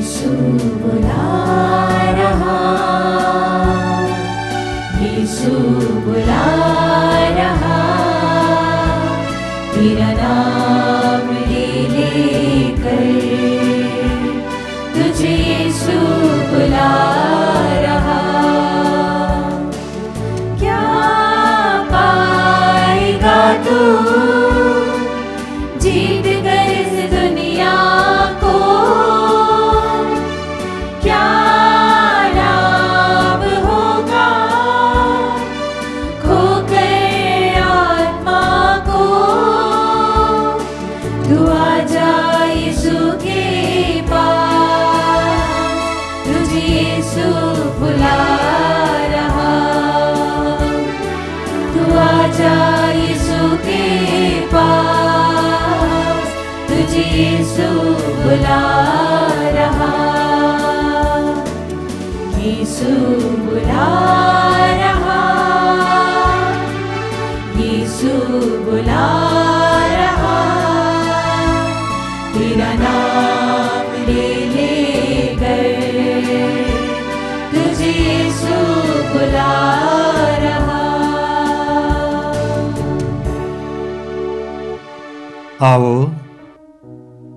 यीशु बुला रहा, यीशु बुला रहा, तेरा नाम ले लेकर तुझे यीशु बुला रहा। क्या पाएगा तू जीत कर इस दुनिया को, क्या लाभ होगा खोकर आत्मा को। तू आजा यीशु के पास, तुझे यीशु बुला रहा। तू आजा यीशु के पास, तुझे यीशु बुला रहा। यीशु बुला रहा, यीशु बुला रहा, तेरा नाम ले लेकर तुझे यीशु बुला रहा। आओ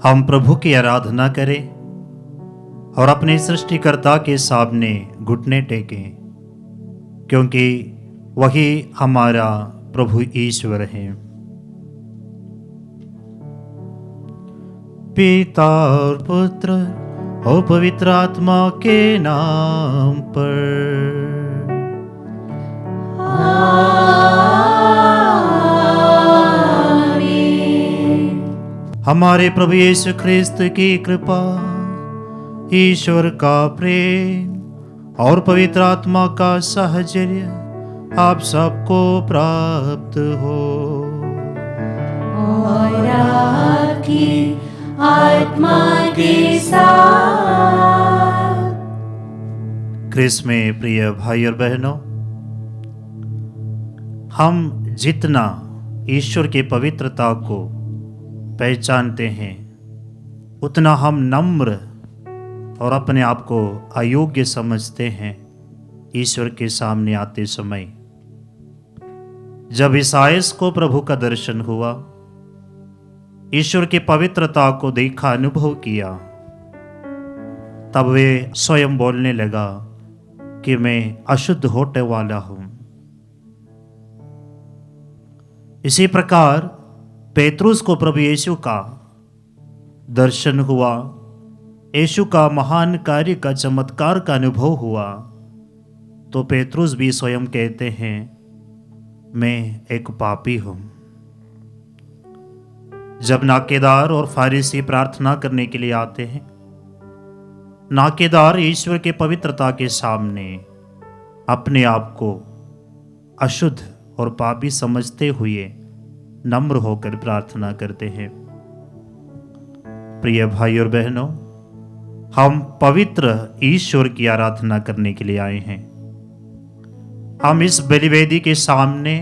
हम प्रभु की आराधना करें और अपने सृष्टिकर्ता के सामने घुटने टेकें, क्योंकि वही हमारा प्रभु ईश्वर है। पिता और पुत्र और पवित्र आत्मा के नाम पर हमारे प्रभु यीशु ख्रिस्त की कृपा, ईश्वर का प्रेम और पवित्र आत्मा का साहचर्य आप सबको प्राप्त हो। और आपकी आत्मा के साथ। ख्रिस्त में प्रिय भाई और बहनों, हम जितना ईश्वर की पवित्रता को पहचानते हैं, उतना हम नम्र और अपने आप को अयोग्य समझते हैं ईश्वर के सामने आते समय। जब ईसायास को प्रभु का दर्शन हुआ, ईश्वर की पवित्रता को देखा, अनुभव किया, तब वे स्वयं बोलने लगा कि मैं अशुद्ध होने वाला हूं। इसी प्रकार पेतरुस को प्रभु यीशु का दर्शन हुआ, यीशु का महान कार्य का चमत्कार का अनुभव हुआ, तो पेतरुस भी स्वयं कहते हैं मैं एक पापी हूं। जब नाकेदार और फारिसी प्रार्थना करने के लिए आते हैं, नाकेदार ईश्वर के पवित्रता के सामने अपने आप को अशुद्ध और पापी समझते हुए नम्र होकर प्रार्थना करते हैं। प्रिय भाई और बहनों, हम पवित्र ईश्वर की आराधना करने के लिए आए हैं। हम इस बलिवेदी के सामने,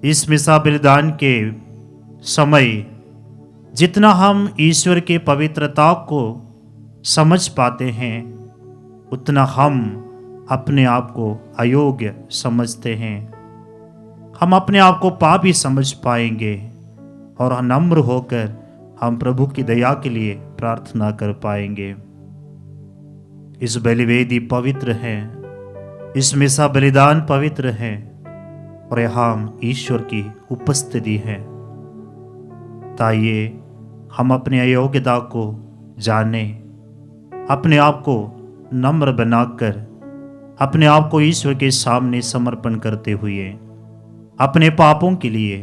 इस मिसा बलिदान के समय, जितना हम ईश्वर के पवित्रता को समझ पाते हैं, उतना हम अपने आप को अयोग्य समझते हैं। हम अपने आप को पापी समझ पाएंगे और नम्र होकर हम प्रभु की दया के लिए प्रार्थना कर पाएंगे। इस बलिवेदी पवित्र है, इस मिसा बलिदान पवित्र है और यहाँ ईश्वर की उपस्थिति है। ताइए हम अपनी अयोग्यता को जाने, अपने आप को नम्र बनाकर अपने आप को ईश्वर के सामने समर्पण करते हुए अपने पापों के लिए,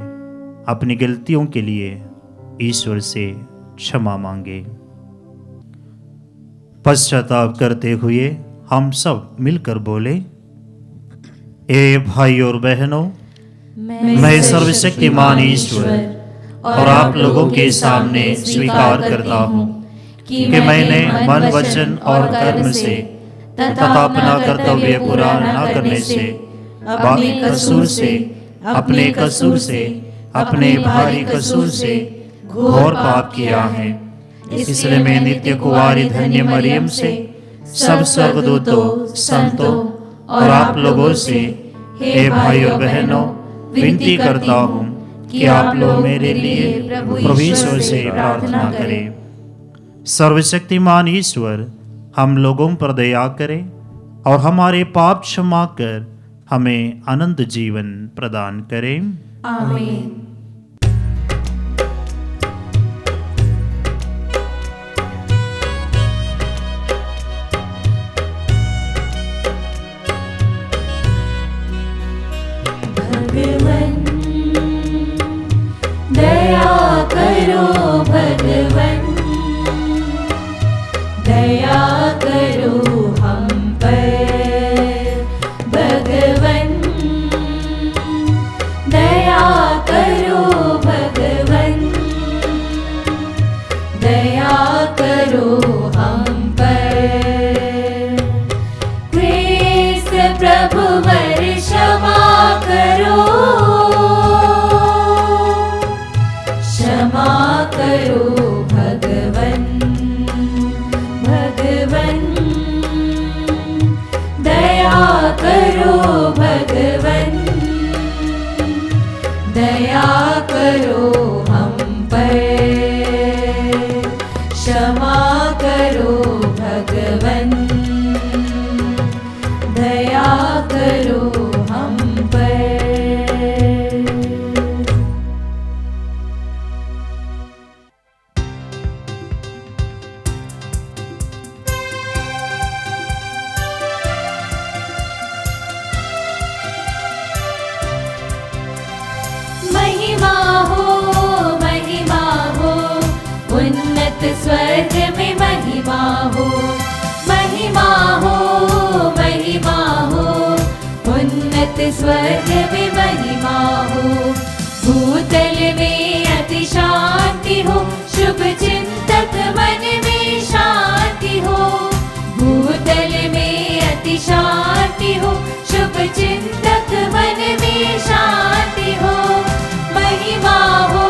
अपनी गलतियों के लिए ईश्वर से क्षमा मांगे। पश्चाताप करते हुए हम सब मिलकर बोले, ए भाई और बहनों, मैं सर्वशक्तिमान ईश्वर और आप लोगों के सामने स्वीकार करता हूँ कि मैंने मन, वचन और कर्म से तथा अपना कर्तव्य पूरा न करने से, अपने कसूर से, अपने भारी कसूर से घोर पाप किया है। इसलिए मैं नित्य कुंवारी धन्य मरियम से, सब स्वर्गदूतों, संतों और आप लोगों से, हे भाई और बहनों, विनती करता हूँ कि आप लोग मेरे लिए प्रभु ईश्वर से प्रार्थना करें। सर्वशक्तिमान ईश्वर हम लोगों पर दया करें और हमारे पाप क्षमा कर हमें अनंत जीवन प्रदान करें। आमीन। भगवन दया करो, भगवन दया करो हम पर, भगवन दया करो, भगवन दया करो हम पर। कृष्ण प्रभु वर क्षमा करो, क्षमा करो भगवन, भगवन दया करो, भगवन दया करो हम पर, क्षमा करो भगवन दया करो हम पर। महिमा हो उन्नत स्वर्ग में, महिमा हो, महिमा हो, महिमा हो उन्नत स्वर्ग में, महिमा हो। भूतल में अति शांति हो, शुभ चिंतक मन में शांति हो। भूतल में अति शांति हो, शुभ चिंतक मन में शांति हो। महिमा हो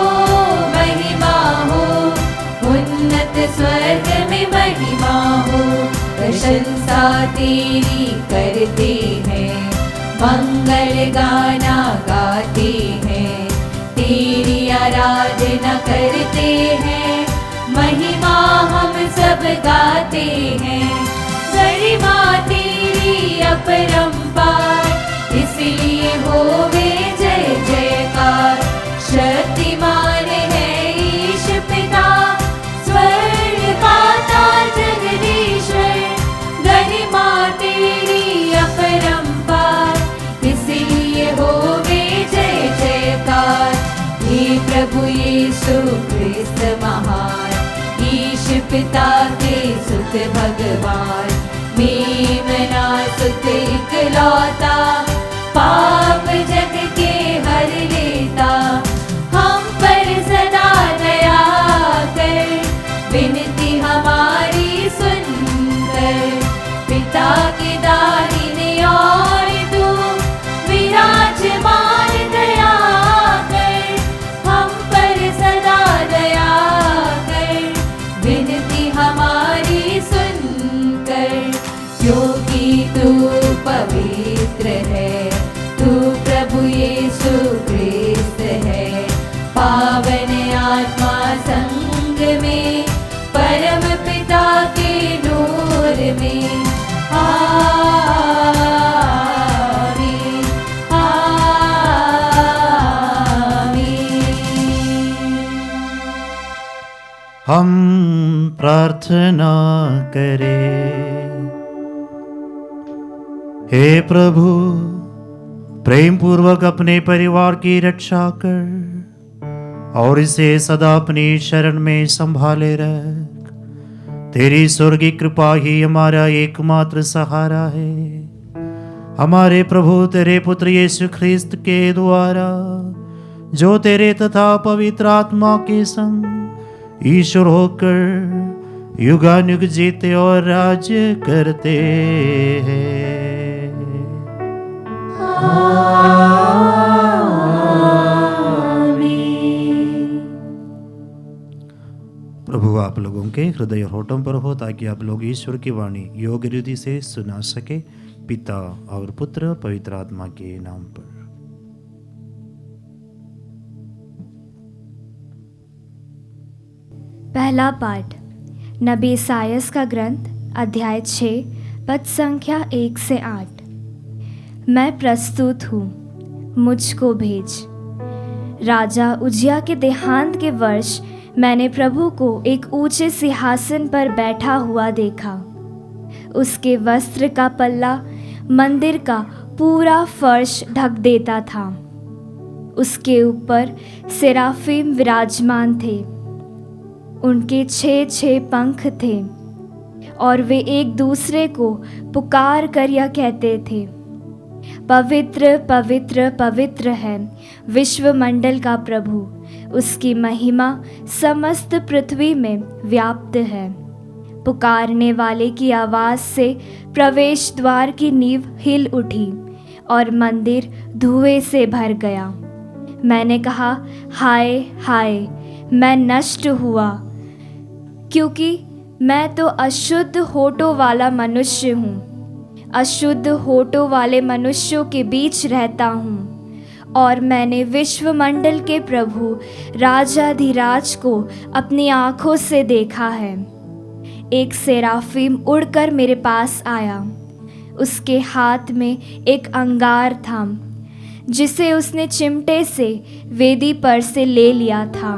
उन्नत स्वर्ग में, महिमा हो। प्रशंसा तेरी करते हैं, मंगल गाना गाते हैं, तेरी आराधना करते हैं, महिमा हम सब गाते हैं। गरिमा तेरी अपरंपार, इसलिए होवे जय जयकार। शक्तिमान है ईश पिता, स्वर्गदाता जगदीश्वर। गरिमा तेरी अपरंपार, इसलिए होवे जय जयकार। हे प्रभु यीशु ख्रिस्त महान, ईश पिता के सुत भगवान। मेमना सुत इकलौता, पाप जग के हर लेता। हम पर सदा दया कर, विनती हमारी सुनकर। पिता की दाहिने और तू विराजमान दया कर, हम पर सदा दया कर, विनती हमारी सुनकर। क्योंकि तू पवित्र है, तू प्रभु यीशु ख्रिस्त है। पावन आत्मा संग में, परम पिता के नूर में। आमीन, आमीन। हम प्रार्थना करें। हे प्रभु, प्रेम पूर्वक अपने परिवार की रक्षा कर और इसे सदा अपनी शरण में संभाले रख। तेरी स्वर्गीय कृपा ही हमारा एकमात्र सहारा है। हमारे प्रभु तेरे पुत्र यीशु ख्रिस्त के द्वारा, जो तेरे तथा पवित्र आत्मा के संग ईश्वर होकर युगानुग जीते और राज्य करते हैं। प्रभु आप लोगों के हृदय और होठों पर हो, ताकि आप लोग ईश्वर की वाणी योग्य रीति से सुना सके। पिता और पुत्र और पवित्र आत्मा के नाम पर। पहला पाठ नबी इसायास का ग्रंथ अध्याय 6 पद संख्या 1 से 8। मैं प्रस्तुत हूँ, मुझको भेज। राजा उजिया के देहांत के वर्ष मैंने प्रभु को एक ऊंचे सिंहासन पर बैठा हुआ देखा। उसके वस्त्र का पल्ला मंदिर का पूरा फर्श ढक देता था। उसके ऊपर सेराफिम विराजमान थे। उनके 6 पंख थे और वे एक दूसरे को पुकार कर यह कहते थे, पवित्र पवित्र पवित्र है विश्वमंडल का प्रभु, उसकी महिमा समस्त पृथ्वी में व्याप्त है। पुकारने वाले की आवाज़ से प्रवेश द्वार की नींव हिल उठी और मंदिर धुएं से भर गया। मैंने कहा, हाय हाय, मैं नष्ट हुआ, क्योंकि मैं तो अशुद्ध होठों वाला मनुष्य हूँ। अशुद्ध होठों वाले मनुष्यों के बीच रहता हूँ, और मैंने विश्वमंडल के प्रभु राजाधिराज को अपनी आँखों से देखा है। एक सेराफिम उड़कर मेरे पास आया। उसके हाथ में एक अंगार था, जिसे उसने चिमटे से वेदी पर से ले लिया था।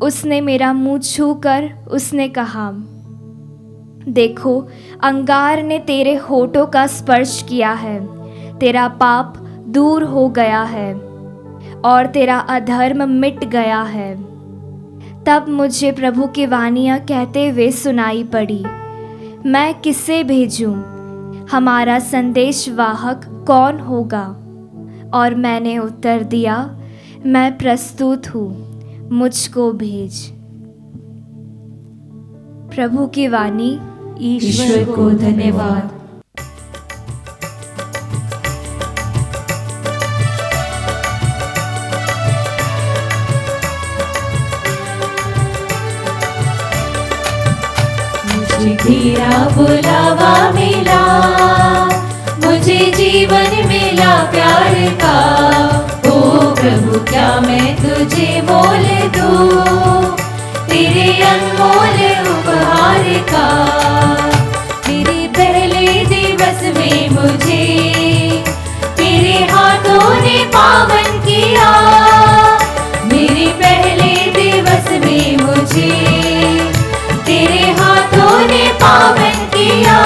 उसने मेरा मुंह छूकर उसने कहा, देखो, अंगार ने तेरे होठों का स्पर्श किया है, तेरा पाप दूर हो गया है और तेरा अधर्म मिट गया है। तब मुझे प्रभु की वाणियाँ कहते हुए सुनाई पड़ी, मैं किसे भेजूं? हमारा संदेशवाहक कौन होगा? और मैंने उत्तर दिया, मैं प्रस्तुत हूँ, मुझको भेज। प्रभु की वाणी। ईश्वर को धन्यवाद। मुझे तेरा बुलावा मिला, मुझे जीवन मिला प्यार का। ओ प्रभु, क्या मैं तुझे मोल दूं तेरे अनमोल उपहार का। तेरे पहले दिवस में मुझे तेरे हाथों ने पावन किया। मेरे पहले दिवस में मुझे तेरे हाथों ने पावन किया।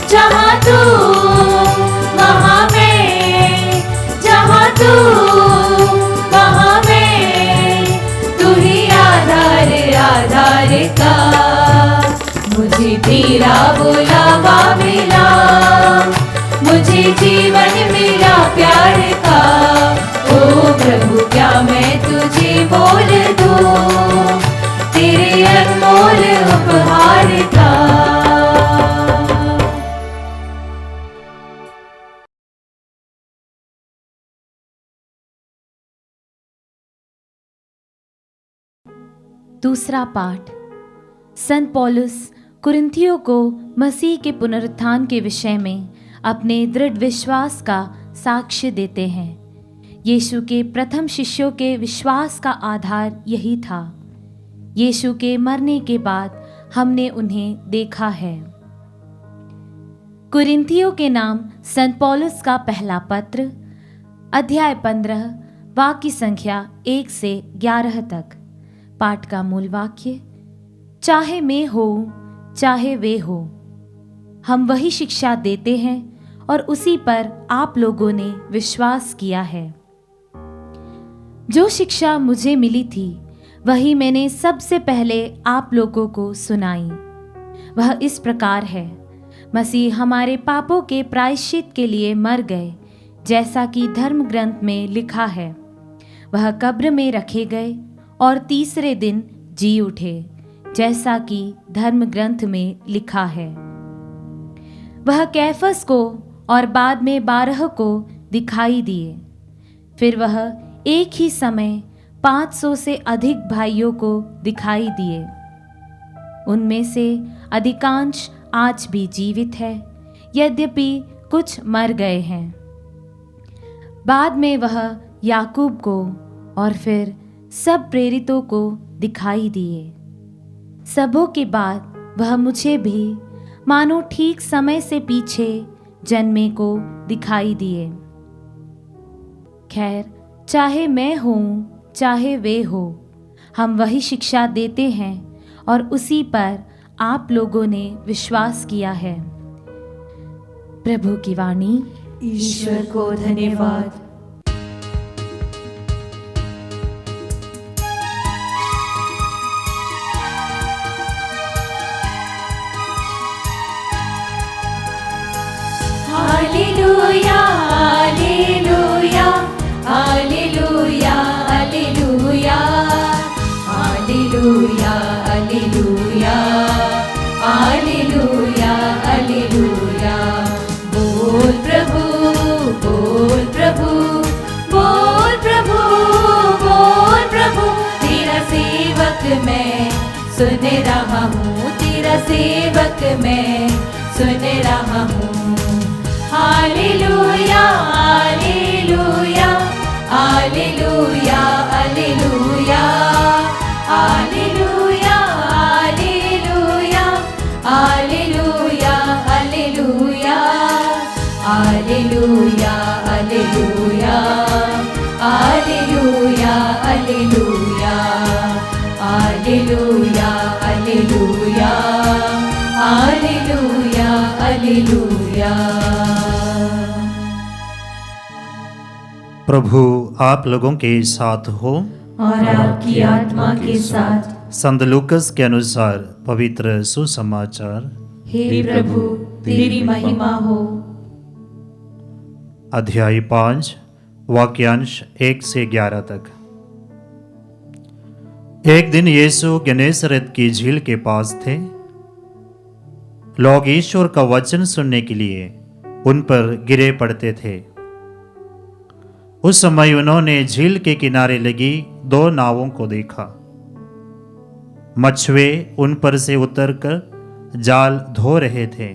जहाँ तू वहाँ मैं, जहाँ तू वहाँ मैं, तू ही आधार आधार का। मुझे तेरा बुलावा मिला, मुझे जीवन मिला प्यार का। ओ प्रभु, क्या मैं तुझे मोल दूं तेरे अनमोल उपहार का। दूसरा पाठ। संत पौलुस कुरिन्थियों को मसीह के पुनरुत्थान के विषय में अपने दृढ़ विश्वास का साक्ष्य देते हैं। यीशु के प्रथम शिष्यों के विश्वास का आधार यही था। यीशु के मरने के बाद हमने उन्हें देखा है। कुरिन्थियों के नाम संत पौलुस का पहला पत्र, अध्याय 15, वाक्य संख्या 1 से 11 तक। पाठ का मूल वाक्य, चाहे मैं हो चाहे वे हो, हम वही शिक्षा देते हैं और उसी पर आप लोगों ने विश्वास किया है। जो शिक्षा मुझे मिली थी वही मैंने सबसे पहले आप लोगों को सुनाई। वह इस प्रकार है, मसीह हमारे पापों के प्रायश्चित के लिए मर गए, जैसा कि धर्म ग्रंथ में लिखा है। वह कब्र में रखे गए और तीसरे दिन जी उठे, जैसा कि धर्म ग्रंथ में लिखा है। वह कैफस को और बाद में 12 को दिखाई दिए। फिर वह एक ही समय 500 से अधिक भाइयों को दिखाई दिए। उनमें से अधिकांश आज भी जीवित है, यद्यपि कुछ मर गए हैं। बाद में वह याकूब को और फिर सब प्रेरितों को दिखाई दिए। सबों के बाद वह मुझे भी मानो ठीक समय से पीछे जन्मे को दिखाई दिए। खैर, चाहे मैं हूँ चाहे वे हो, हम वही शिक्षा देते हैं और उसी पर आप लोगों ने विश्वास किया है। प्रभु की वाणी। ईश्वर को धन्यवाद। Hallelujah hallelujah hallelujah hallelujah hallelujah hallelujah hallelujah hallelujah. बोल प्रभु बोल प्रभु बोल प्रभु बोल प्रभु, तेरा सेवक मैं सुन रहा हूँ, तेरा सेवक मैं सुन रहा हूँ। Hallelujah hallelujah hallelujah hallelujah hallelujah hallelujah hallelujah hallelujah hallelujah hallelujah hallelujah hallelujah hallelujah hallelujah hallelujah. प्रभु आप लोगों के साथ हो और आपकी आत्मा के साथ। संत लूकस के अनुसार पवित्र सुसमाचार। हे प्रभु तेरी महिमा हो। अध्याय 5 वाक्यांश 1 से 11 तक। एक दिन यीशु गन्नेसरत की झील के पास थे। लोग ईश्वर का वचन सुनने के लिए उन पर गिरे पड़ते थे। उस समय उन्होंने झील के किनारे लगी 2 नावों को देखा। मछुए उन पर से उतरकर जाल धो रहे थे।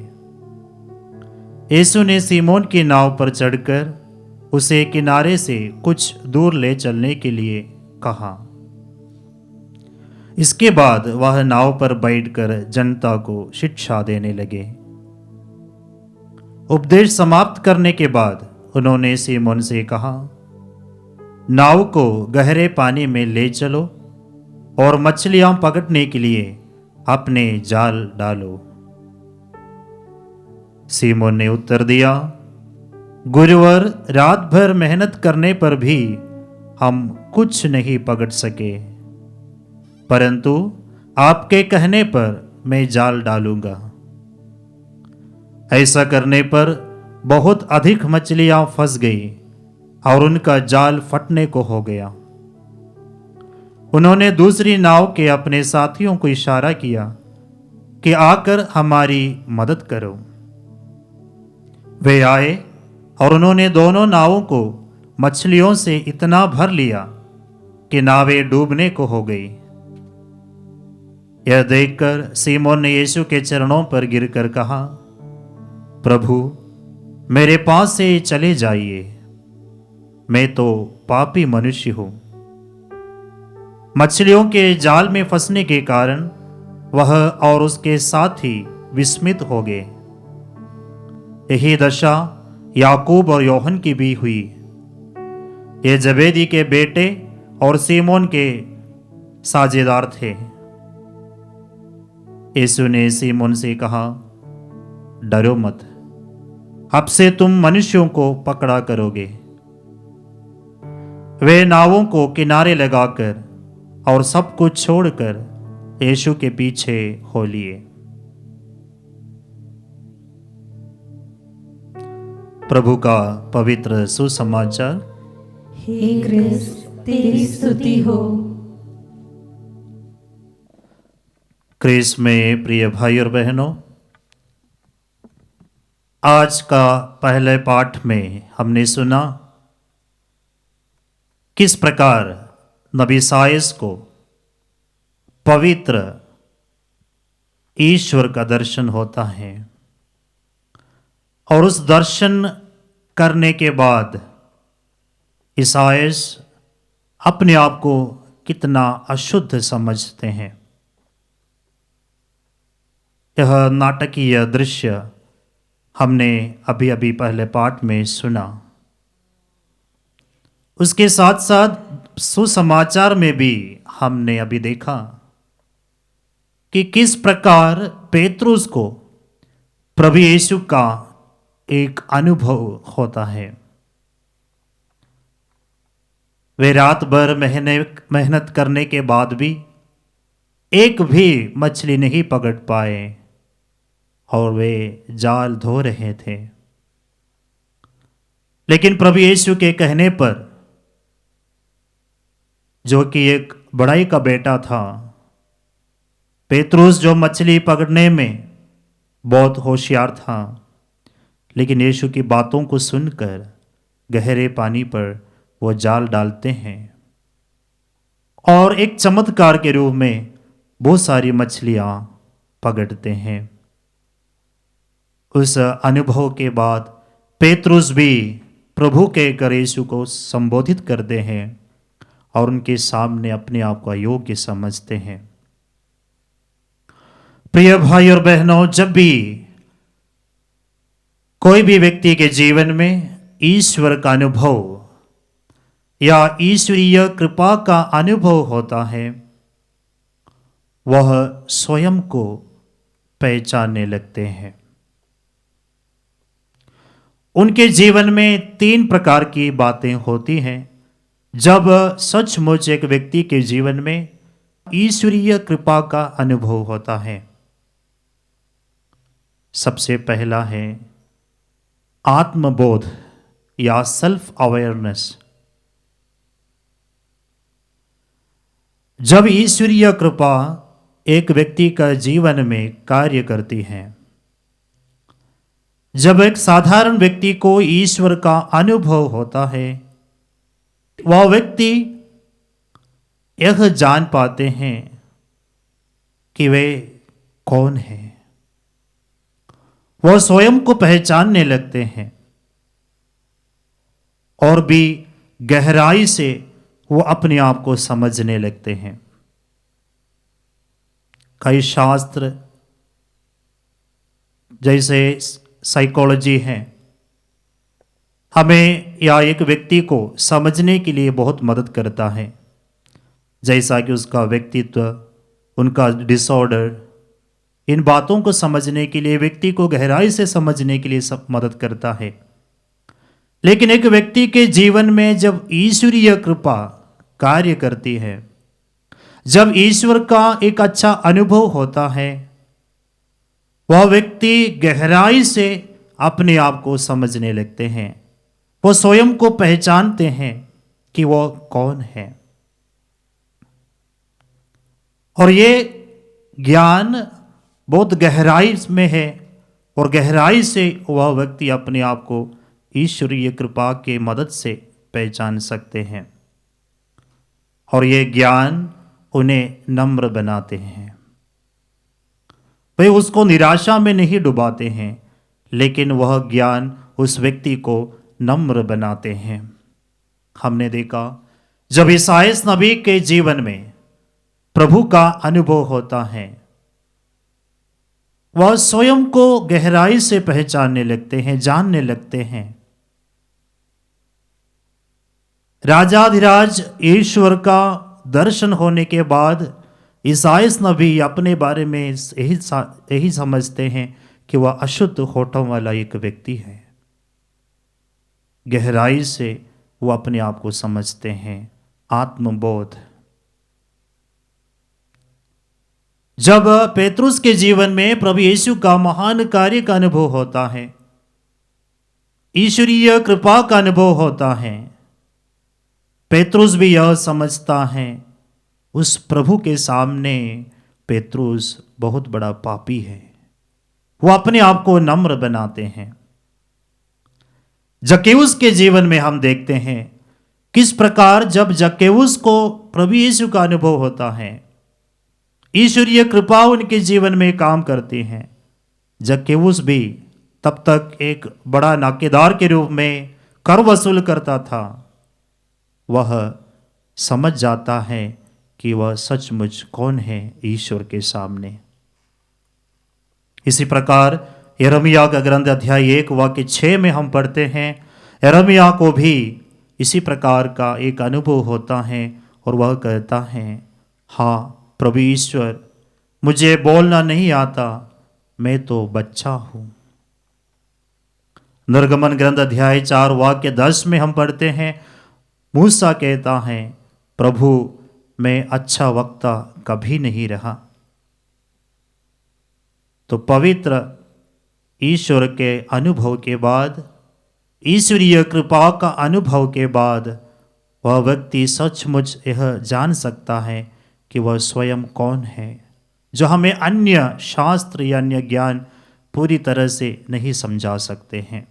यीशु ने सीमोन की नाव पर चढ़कर उसे किनारे से कुछ दूर ले चलने के लिए कहा। इसके बाद वह नाव पर बैठकर जनता को शिक्षा देने लगे। उपदेश समाप्त करने के बाद उन्होंने सीमोन से कहा, नाव को गहरे पानी में ले चलो और मछलियां पकड़ने के लिए अपने जाल डालो। सीमोन ने उत्तर दिया, गुरुवर, रात भर मेहनत करने पर भी हम कुछ नहीं पकड़ सके, परंतु आपके कहने पर मैं जाल डालूंगा। ऐसा करने पर बहुत अधिक मछलियां फंस गई और उनका जाल फटने को हो गया। उन्होंने दूसरी नाव के अपने साथियों को इशारा किया कि आकर हमारी मदद करो। वे आए और उन्होंने दोनों नावों को मछलियों से इतना भर लिया कि नावें डूबने को हो गई। यह देखकर सीमोन ने यीशु के चरणों पर गिरकर कहा, प्रभु, मेरे पास से चले जाइए, मैं तो पापी मनुष्य हूं। मछलियों के जाल में फंसने के कारण वह और उसके साथी विस्मित हो गए। यही दशा याकूब और योहन की भी हुई। ये जबेदी के बेटे और सीमोन के साझेदार थे। यीशु ने सीमोन से कहा, डरो मत, अब से तुम मनुष्यों को पकड़ा करोगे। वे नावों को किनारे लगाकर और सब कुछ छोड़कर यीशु के पीछे हो लिए। प्रभु का पवित्र सुसमाचार। हे क्रिस्त तेरी स्तुति हो। क्रिस्त में प्रिय भाई और बहनों, आज का पहले पाठ में हमने सुना किस प्रकार नबी साइस को पवित्र ईश्वर का दर्शन होता है और उस दर्शन करने के बाद ईसाइस अपने आप को कितना अशुद्ध समझते हैं। यह नाटकीय दृश्य हमने अभी अभी पहले पाठ में सुना। उसके साथ साथ सुसमाचार में भी हमने अभी देखा कि किस प्रकार पेत्रुस को प्रभु यीशु का एक अनुभव होता है। वे रात भर मेहनत करने के बाद भी एक भी मछली नहीं पकड़ पाए और वे जाल धो रहे थे। लेकिन प्रभु यीशु के कहने पर, जो कि एक बड़ाई का बेटा था, पेत्रुस जो मछली पकड़ने में बहुत होशियार था, लेकिन यीशु की बातों को सुनकर गहरे पानी पर वो जाल डालते हैं और एक चमत्कार के रूप में बहुत सारी मछलियां पकड़ते हैं। उस अनुभव के बाद पेत्रुस भी प्रभु के कर यीशु को संबोधित करते हैं और उनके सामने अपने आप को अयोग्य समझते हैं। प्रिय भाई और बहनों, जब भी कोई भी व्यक्ति के जीवन में ईश्वर का अनुभव या ईश्वरीय कृपा का अनुभव होता है, वह स्वयं को पहचानने लगते हैं। उनके जीवन में 3 प्रकार की बातें होती हैं जब सचमुच एक व्यक्ति के जीवन में ईश्वरीय कृपा का अनुभव होता है। सबसे पहला है आत्मबोध या सेल्फ अवेयरनेस। जब ईश्वरीय कृपा एक व्यक्ति का जीवन में कार्य करती है, जब एक साधारण व्यक्ति को ईश्वर का अनुभव होता है, वह व्यक्ति यह जान पाते हैं कि वे कौन हैं। वह स्वयं को पहचानने लगते हैं और भी गहराई से वो अपने आप को समझने लगते हैं। कई शास्त्र जैसे साइकोलॉजी है, हमें या एक व्यक्ति को समझने के लिए बहुत मदद करता है, जैसा कि उसका व्यक्तित्व, उनका डिसऑर्डर, इन बातों को समझने के लिए, व्यक्ति को गहराई से समझने के लिए सब मदद करता है। लेकिन एक व्यक्ति के जीवन में जब ईश्वरीय कृपा कार्य करती है, जब ईश्वर का एक अच्छा अनुभव होता है, वह व्यक्ति गहराई से अपने आप को समझने लगते हैं। वो स्वयं को पहचानते हैं कि वो कौन है। और ये ज्ञान बहुत गहराई में है और गहराई से वह व्यक्ति अपने आप को ईश्वरीय कृपा के मदद से पहचान सकते हैं। और ये ज्ञान उन्हें नम्र बनाते हैं। वे उसको निराशा में नहीं डुबाते हैं, लेकिन वह ज्ञान उस व्यक्ति को नम्र बनाते हैं। हमने देखा जब ईसाइयाह नबी के जीवन में प्रभु का अनुभव होता है, वह स्वयं को गहराई से पहचानने लगते हैं, जानने लगते हैं। राजाधिराज ईश्वर का दर्शन होने के बाद ईसाइयाह नबी अपने बारे में यही समझते हैं कि वह अशुद्ध होठों वाला एक व्यक्ति है। गहराई से वो अपने आप को समझते हैं। आत्मबोध। जब पेत्रुस के जीवन में प्रभु यीशु का महान कार्य का अनुभव होता है, ईश्वरीय कृपा का अनुभव होता है, पेत्रुस भी यह समझता है उस प्रभु के सामने पेत्रुस बहुत बड़ा पापी है। वो अपने आप को नम्र बनाते हैं। जक्केउस के जीवन में हम देखते हैं किस प्रकार जब जक्केउस को प्रभु यीशु का अनुभव होता है, ईश्वरीय कृपा उनके जीवन में काम करती है। जक्केउस भी तब तक एक बड़ा नाकेदार के रूप में कर वसूल करता था। वह समझ जाता है कि वह सचमुच कौन है ईश्वर के सामने। इसी प्रकार यिर्मयाह का ग्रंथ अध्याय 1 वाक्य 6 में हम पढ़ते हैं, यिर्मयाह को भी इसी प्रकार का एक अनुभव होता है और वह कहता है, हाँ प्रभु ईश्वर, मुझे बोलना नहीं आता, मैं तो बच्चा हूँ। निर्गमन ग्रंथ अध्याय 4 वाक्य 10 में हम पढ़ते हैं, मूसा कहता है, प्रभु मैं अच्छा वक्ता कभी नहीं रहा। तो पवित्र ईश्वर के अनुभव के बाद, ईश्वरीय कृपा का अनुभव के बाद वह व्यक्ति सचमुच यह जान सकता है कि वह स्वयं कौन है, जो हमें अन्य शास्त्र या अन्य ज्ञान पूरी तरह से नहीं समझा सकते हैं।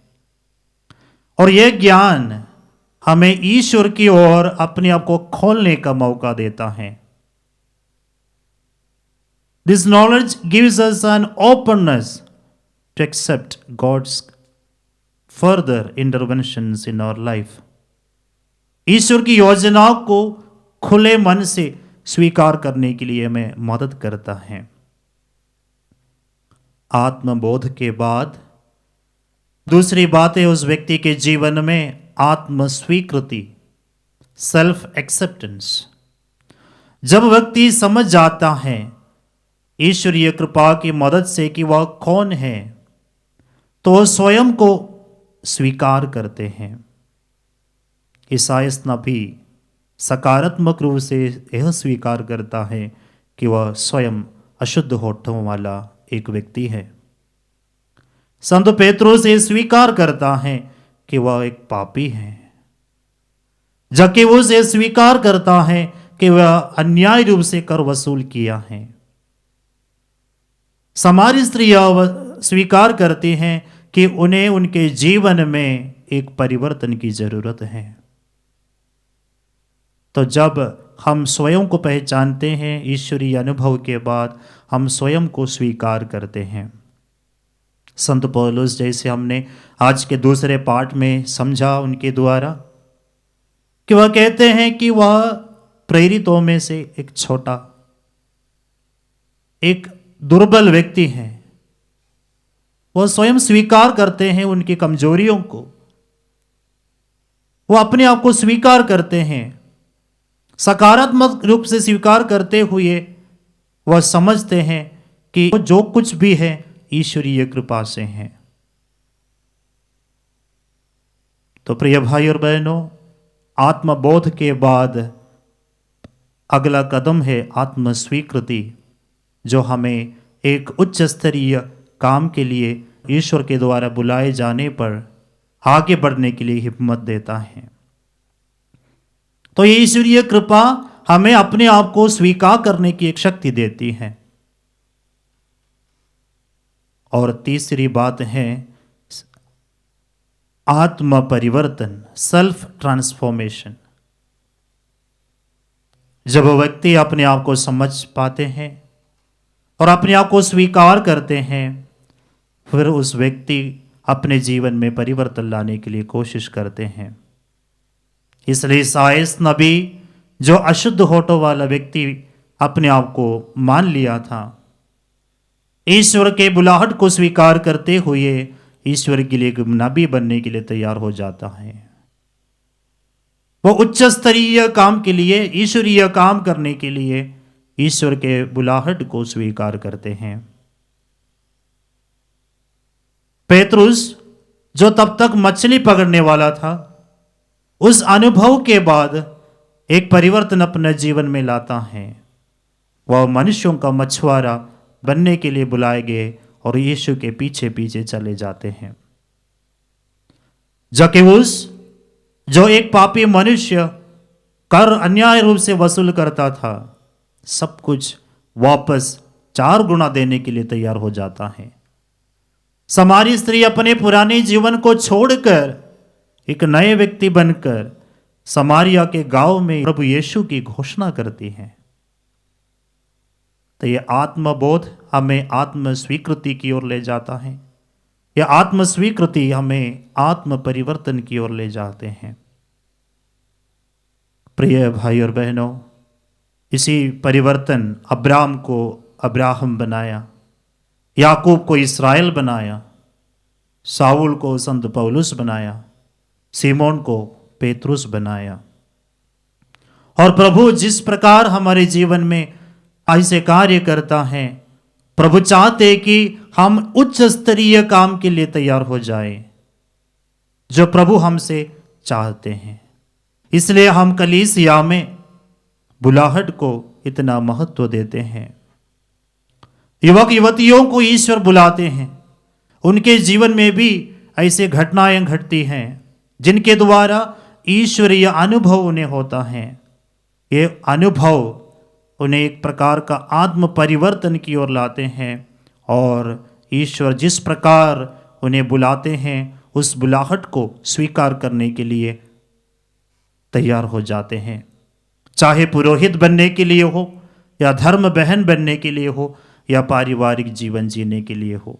और यह ज्ञान हमें ईश्वर की ओर अपने आप को खोलने का मौका देता है। This knowledge gives us an openness to accept God's further interventions in our life. ईश्वर की योजनाओं को खुले मन से स्वीकार करने के लिए हमें मदद करता है। आत्मबोध के बाद दूसरी बात है उस व्यक्ति के जीवन में आत्म स्वीकृति, सेल्फ एक्सेप्टेंस। जब व्यक्ति समझ जाता है ईश्वरीय कृपा की मदद से कि वह कौन है, तो वह स्वयं को स्वीकार करते हैं। ईसायाह नबी सकारात्मक रूप से यह स्वीकार करता है कि वह स्वयं अशुद्ध होठों वाला एक व्यक्ति है। संत पेत्रुस ये स्वीकार करता है कि वह एक पापी है। जक्केउस ये स्वीकार करता है कि वह अन्याय रूप से कर वसूल किया है। सामारी स्त्रियां स्वीकार करती हैं कि उन्हें उनके जीवन में एक परिवर्तन की जरूरत है। तो जब हम स्वयं को पहचानते हैं ईश्वरीय अनुभव के बाद, हम स्वयं को स्वीकार करते हैं। संत पौलुस, जैसे हमने आज के दूसरे पाठ में समझा उनके द्वारा, कि वह कहते हैं कि वह प्रेरितों में से एक छोटा, एक दुर्बल व्यक्ति है। वह स्वयं स्वीकार करते हैं उनकी कमजोरियों को, वह अपने आप को स्वीकार करते हैं। सकारात्मक रूप से स्वीकार करते हुए वह समझते हैं कि जो कुछ भी है ईश्वरीय कृपा से है। तो प्रिय भाई और बहनों, आत्मबोध के बाद अगला कदम है आत्म स्वीकृति, जो हमें एक उच्च स्तरीय काम के लिए ईश्वर के द्वारा बुलाए जाने पर आगे बढ़ने के लिए हिम्मत देता है। तो ये ईश्वरीय कृपा हमें अपने आप को स्वीकार करने की एक शक्ति देती है। और तीसरी बात है आत्म परिवर्तन, सेल्फ ट्रांसफॉर्मेशन। जब व्यक्ति अपने आप को समझ पाते हैं और अपने आप को स्वीकार करते हैं, फिर उस व्यक्ति अपने जीवन में परिवर्तन लाने के लिए कोशिश करते हैं। इसलिए ईसायाह नबी, जो अशुद्ध होठों वाला व्यक्ति अपने आप को मान लिया था, ईश्वर के बुलाहट को स्वीकार करते हुए ईश्वर के लिए नबी बनने के लिए तैयार हो जाता है। वो उच्च स्तरीय काम के लिए, ईश्वरीय काम करने के लिए ईश्वर के बुलाहट को स्वीकार करते हैं। पेत्रुस, जो तब तक मछली पकड़ने वाला था, उस अनुभव के बाद एक परिवर्तन अपने जीवन में लाता है। वह मनुष्यों का मछुआरा बनने के लिए बुलाए गए और यीशु के पीछे पीछे चले जाते हैं। जक्केउस, जो एक पापी मनुष्य कर अन्याय रूप से वसूल करता था, सब कुछ वापस 4 गुना देने के लिए तैयार हो जाता है। सामारी स्त्री अपने पुराने जीवन को छोड़कर एक नए व्यक्ति बनकर समारिया के गांव में प्रभु यीशु की घोषणा करती हैं। तो ये आत्मबोध हमें आत्म स्वीकृति की ओर ले जाता है। यह आत्म स्वीकृति हमें आत्म परिवर्तन की ओर ले जाते हैं। प्रिय भाई और बहनों, इसी परिवर्तन अब्राम को अब्राहम बनाया, याकूब को इसराइल बनाया, साउल को संत पौलुस बनाया, सीमोन को पेतरुस बनाया। और प्रभु जिस प्रकार हमारे जीवन में ऐसे कार्य करता है, प्रभु चाहते कि हम उच्च स्तरीय काम के लिए तैयार हो जाएं, जो प्रभु हमसे चाहते हैं। इसलिए हम कलीसिया में बुलाहट को इतना महत्व देते हैं। युवक युवतियों को ईश्वर बुलाते हैं। उनके जीवन में भी ऐसे घटनाएं घटती हैं जिनके द्वारा ईश्वरीय अनुभव उन्हें होता है। ये अनुभव उन्हें एक प्रकार का आत्म परिवर्तन की ओर लाते हैं और ईश्वर जिस प्रकार उन्हें बुलाते हैं उस बुलाहट को स्वीकार करने के लिए तैयार हो जाते हैं। चाहे पुरोहित बनने के लिए हो, या धर्म बहन बनने के लिए हो, या पारिवारिक जीवन जीने के लिए हो।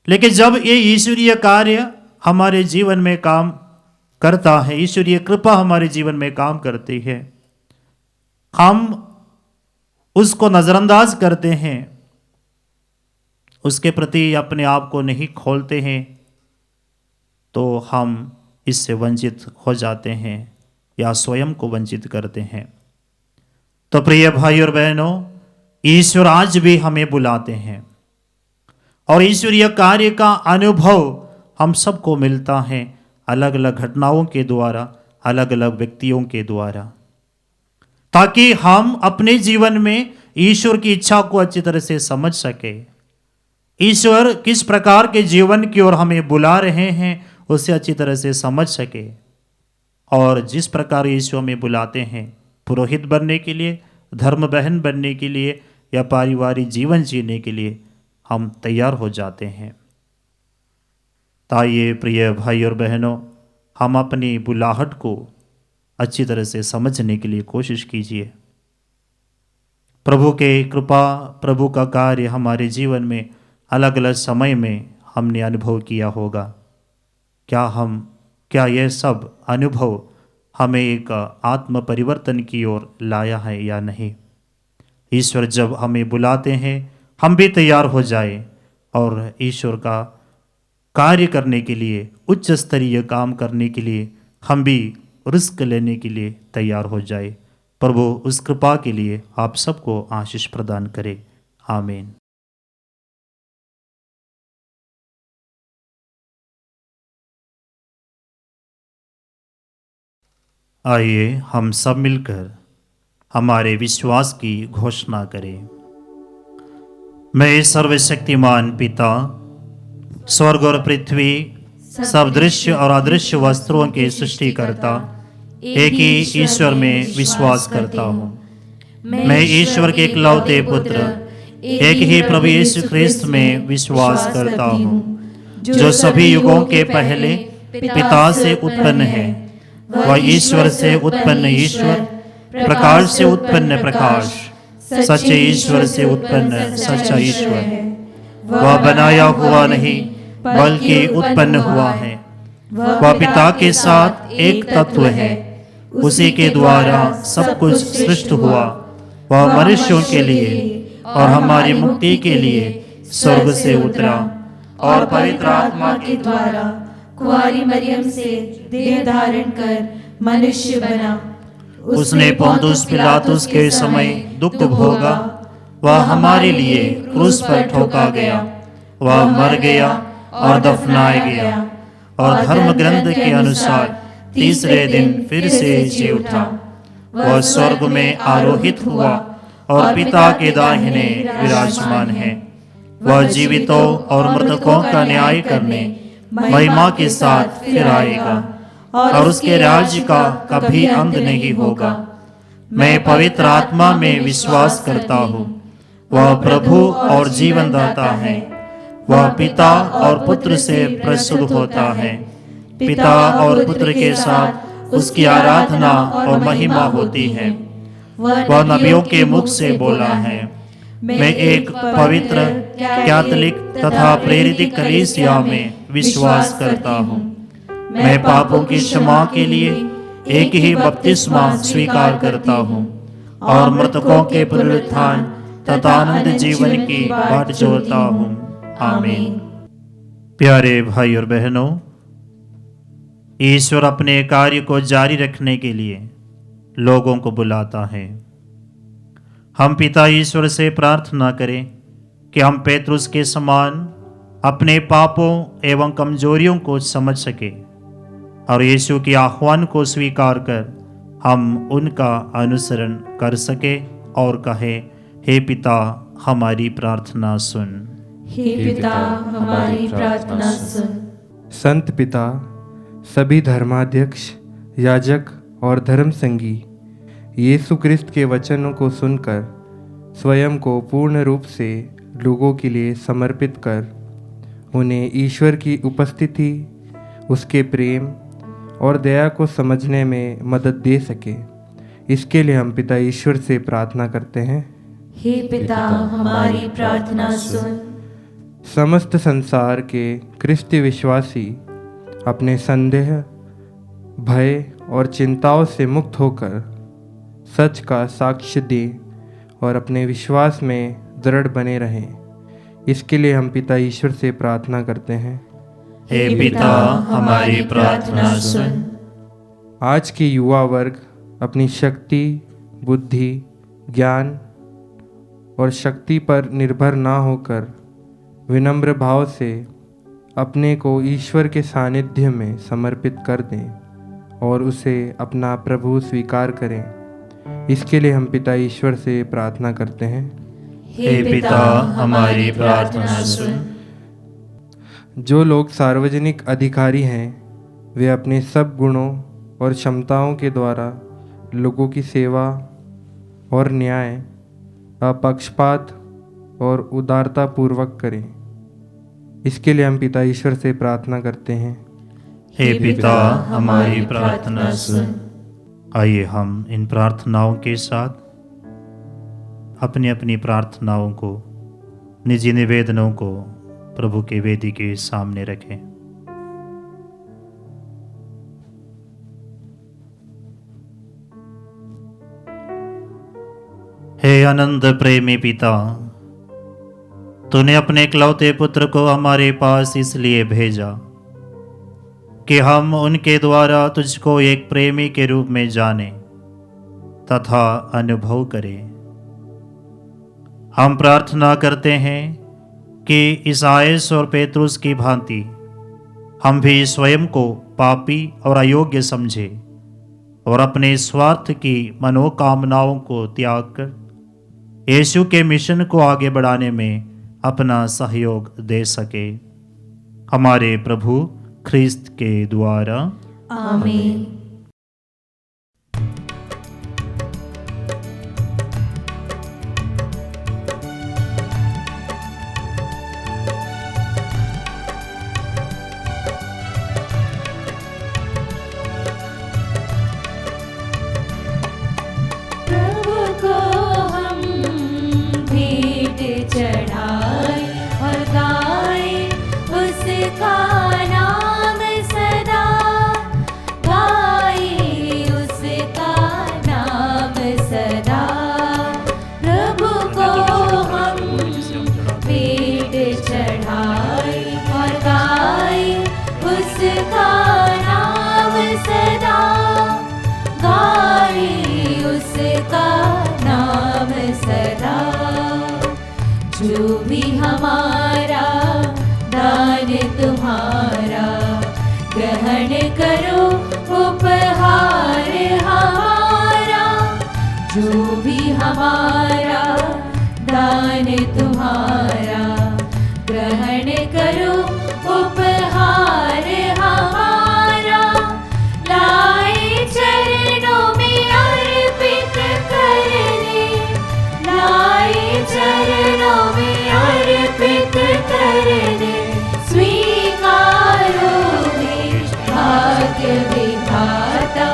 लेकिन जब ये ईश्वरीय कार्य हमारे जीवन में काम करता है, ईश्वरीय कृपा हमारे जीवन में काम करती है, हम उसको नजरअंदाज करते हैं, उसके प्रति अपने आप को नहीं खोलते हैं, तो हम इससे वंचित हो जाते हैं या स्वयं को वंचित करते हैं। तो प्रिय भाई और बहनों, ईश्वर आज भी हमें बुलाते हैं और ईश्वरीय कार्य का अनुभव हम सबको मिलता है अलग अलग घटनाओं के द्वारा, अलग अलग व्यक्तियों के द्वारा, ताकि हम अपने जीवन में ईश्वर की इच्छा को अच्छी तरह से समझ सके। ईश्वर किस प्रकार के जीवन की ओर हमें बुला रहे हैं उसे अच्छी तरह से समझ सके, और जिस प्रकार ईश्वर हमें बुलाते हैं पुरोहित बनने के लिए, धर्म बहन बनने के लिए या पारिवारिक जीवन जीने के लिए, हम तैयार हो जाते हैं। ताइए प्रिय भाई और बहनों, हम अपनी बुलाहट को अच्छी तरह से समझने के लिए कोशिश कीजिए। प्रभु के कृपा, प्रभु का कार्य हमारे जीवन में अलग अलग समय में हमने अनुभव किया होगा। क्या यह सब अनुभव हमें एक आत्म परिवर्तन की ओर लाया है या नहीं? ईश्वर जब हमें बुलाते हैं हम भी तैयार हो जाए और ईश्वर का कार्य करने के लिए, उच्च स्तरीय काम करने के लिए हम भी रिस्क लेने के लिए तैयार हो जाए। प्रभु उस कृपा के लिए आप सबको आशीष प्रदान करे। आमीन। आइए हम सब मिलकर हमारे विश्वास की घोषणा करें। मैं सर्वशक्तिमान पिता, स्वर्ग और पृथ्वी, सब दृश्य और अदृश्य वस्त्रों के सृष्टिकर्ता एक ही ईश्वर में विश्वास करता हूँ। मैं ईश्वर के इकलौते पुत्र एक ही प्रभु यीशु ख्रिस्त में विश्वास करता हूँ, जो सभी युगों के पहले पिता से उत्पन्न है। वह ईश्वर से उत्पन्न ईश्वर, प्रकाश से उत्पन्न प्रकाश, सच्चे ईश्वर से उत्पन्न सच्चा ईश्वर। वह बनाया हुआ नहीं बल्कि उत्पन्न हुआ है। वह पिता के साथ एक तत्व है, उसी के द्वारा सब कुछ सृष्टि हुआ। वह मनुष्यों के लिए और हमारी मुक्ति के लिए स्वर्ग से उतरा और पवित्र आत्मा के द्वारा कुंवारी मरियम से देह धारण कर मनुष्य बना। उसने पोंतुस पिलातुस के समय दुख भोगा। वह हमारे लिए क्रूस पर ठोका गया। वह मर गया और दफनाया गया और धर्म ग्रंथ के अनुसार तीसरे दिन फिर से जी उठा। वह स्वर्ग में आरोहित हुआ और पिता के दाहिने विराजमान है। वह जीवितों और मृतकों का न्याय करने महिमा के साथ फिर आएगा और उसके राज्य का कभी अंत नहीं होगा। मैं पवित्र आत्मा में विश्वास करता हूँ। वह प्रभु और जीवनदाता है। वह पिता और पुत्र से प्रस्तुत होता है। पिता और पुत्र के साथ उसकी आराधना और महिमा होती है। वह नबियों के मुख से बोला है, मैं एक पवित्र, कैथोलिक तथा प्रेरित कलीसिया में विश्वास करता हूँ। मैं पापों की क्षमा के लिए एक ही बपतिस्मा स्वीकार करता हूँ और मृतकों के पुनरुत्थान तथा अनंत जीवन की बाट जोड़ता हूँ। आमीन। प्यारे भाई और बहनों, ईश्वर अपने कार्य को जारी रखने के लिए लोगों को बुलाता है। हम पिता ईश्वर से प्रार्थना करें कि हम पेतरुस के समान अपने पापों एवं कमजोरियों को समझ सके और यीशु के आह्वान को स्वीकार कर हम उनका अनुसरण कर सके और कहे, हे पिता हमारी प्रार्थना सुन। हे पिता हमारी प्रार्थना सुन। संत पिता, सभी धर्माध्यक्ष, याजक और धर्म संगी यीशु क्रिस्त के वचनों को सुनकर स्वयं को पूर्ण रूप से लोगों के लिए समर्पित कर उन्हें ईश्वर की उपस्थिति, उसके प्रेम और दया को समझने में मदद दे सके, इसके लिए हम पिता ईश्वर से प्रार्थना करते हैं। हे पिता हमारी प्रार्थना सुन। समस्त संसार के क्रिस्ती विश्वासी अपने संदेह, भय और चिंताओं से मुक्त होकर सच का साक्ष्य दें और अपने विश्वास में दृढ़ बने रहें, इसके लिए हम पिता ईश्वर से प्रार्थना करते हैं। हे पिता हमारी प्रार्थना सुन। आज के युवा वर्ग अपनी शक्ति, बुद्धि, ज्ञान और शक्ति पर निर्भर ना होकर विनम्र भाव से अपने को ईश्वर के सानिध्य में समर्पित कर दें और उसे अपना प्रभु स्वीकार करें, इसके लिए हम पिता ईश्वर से प्रार्थना करते हैं। हे पिता हमारी प्रार्थना सुन। जो लोग सार्वजनिक अधिकारी हैं, वे अपने सब गुणों और क्षमताओं के द्वारा लोगों की सेवा और न्याय, अपक्षपात और उदारता पूर्वक करें, इसके लिए हम पिता ईश्वर से प्रार्थना करते हैं। हे पिता हमारी प्रार्थना सुन। आइए हम इन प्रार्थनाओं के साथ अपनी अपनी प्रार्थनाओं को, निजी निवेदनों को प्रभु के वेदी के सामने रखें। हे आनंद प्रेमी पिता, तूने अपने इकलौते पुत्र को हमारे पास इसलिए भेजा कि हम उनके द्वारा तुझको एक प्रेमी के रूप में जाने तथा अनुभव करें। हम प्रार्थना करते हैं कि ईसाइयास और पेतरुस की भांति हम भी स्वयं को पापी और अयोग्य समझे और अपने स्वार्थ की मनोकामनाओं को त्याग कर यीशु के मिशन को आगे बढ़ाने में अपना सहयोग दे सके। हमारे प्रभु ख्रिस्त के द्वारा आमीन। प्रभु को हम भेंट चढ़ाए और गाए उसका नाम सदा, गाए उसका नाम सदा। प्रभु को हम भेंट चढ़ाए और गाए उसका नाम सदा, गाए उसका नाम सदा। जो भी हमारा दान तुम्हारा ग्रहण करो उपहार हमारा, जो भी हमारा दान तुम्हारा ग्रहण करो उपहार हमारा। लाए चरणों में अर्पित करने, लाए चरणों में अर्पित करने, स्वीकारो में भाग्य विधाता